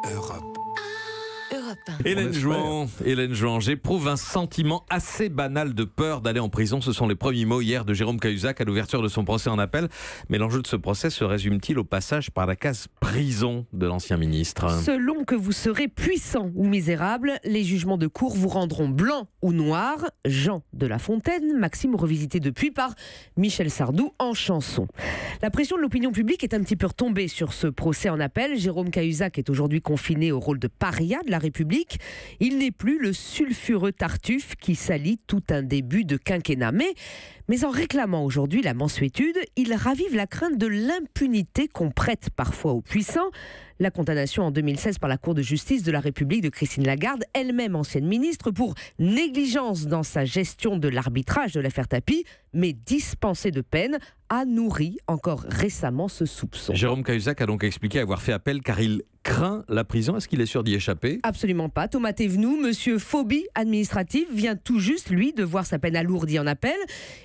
Europe. Hélène Jouan, j'éprouve un sentiment assez banal de peur d'aller en prison. Ce sont les premiers mots hier de Jérôme Cahuzac à l'ouverture de son procès en appel. Mais l'enjeu de ce procès se résume-t-il au passage par la case prison de l'ancien ministre? Selon que vous serez puissant ou misérable, les jugements de cour vous rendront blanc ou noir. Jean de La Fontaine, maxime revisité depuis par Michel Sardou en chanson. La pression de l'opinion publique est un petit peu retombée sur ce procès en appel. Jérôme Cahuzac est aujourd'hui confiné au rôle de paria de la République. Il n'est plus le sulfureux Tartuffe qui salit tout un début de quinquennat. Mais en réclamant aujourd'hui la mansuétude, il ravive la crainte de l'impunité qu'on prête parfois aux puissants. La condamnation en 2016 par la Cour de justice de la République de Christine Lagarde, elle-même ancienne ministre, pour négligence dans sa gestion de l'arbitrage de l'affaire Tapie, mais dispensée de peine, a nourri encore récemment ce soupçon. Jérôme Cahuzac a donc expliqué avoir fait appel car il craint la prison. Est-ce qu'il est sûr d'y échapper? Absolument pas. Thomas Thévenoud, monsieur phobie administrative, vient tout juste, lui, de voir sa peine alourdie en appel.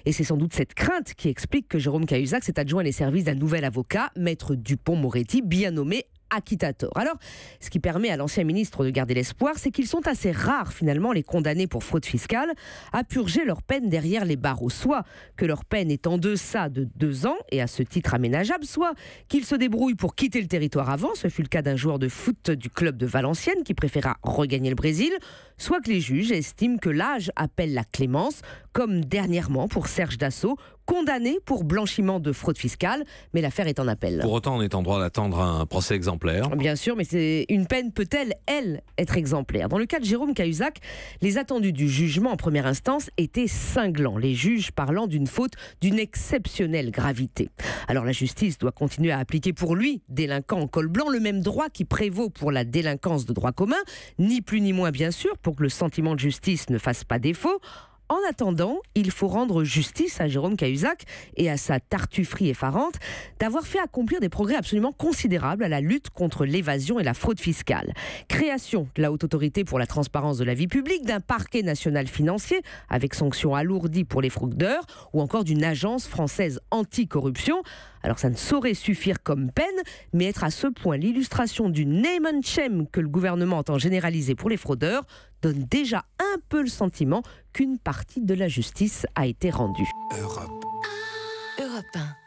Et c'est sans doute cette crainte qui explique que Jérôme Cahuzac s'est adjoint les services d'un nouvel avocat, maître Dupont-Moretti, bien nommé acquittator. Alors, ce qui permet à l'ancien ministre de garder l'espoir, c'est qu'ils sont assez rares finalement, les condamnés pour fraude fiscale, à purger leur peine derrière les barreaux. Soit que leur peine est en deçà de 2 ans et à ce titre aménageable, soit qu'ils se débrouillent pour quitter le territoire avant, ce fut le cas d'un joueur de foot du club de Valenciennes qui préféra regagner le Brésil, soit que les juges estiment que l'âge appelle la clémence, comme dernièrement pour Serge Dassault, condamné pour blanchiment de fraude fiscale, mais l'affaire est en appel. Pour autant, on est en droit d'attendre un procès exemplaire. Bien sûr, mais une peine peut-elle, elle, être exemplaire? Dans le cas de Jérôme Cahuzac, les attendus du jugement en première instance étaient cinglants, les juges parlant d'une faute d'une exceptionnelle gravité. Alors la justice doit continuer à appliquer pour lui, délinquant en col blanc, le même droit qui prévaut pour la délinquance de droit commun, ni plus ni moins bien sûr, pour que le sentiment de justice ne fasse pas défaut. En attendant, il faut rendre justice à Jérôme Cahuzac et à sa tartufferie effarante d'avoir fait accomplir des progrès absolument considérables à la lutte contre l'évasion et la fraude fiscale. Création de la Haute Autorité pour la transparence de la vie publique, d'un parquet national financier avec sanctions alourdies pour les fraudeurs ou encore d'une agence française anti-corruption. Alors ça ne saurait suffire comme peine, mais être à ce point l'illustration du name and shame que le gouvernement entend généraliser pour les fraudeurs donne déjà un peu le sentiment qu'une partie de la justice a été rendue. Europe. Europe 1.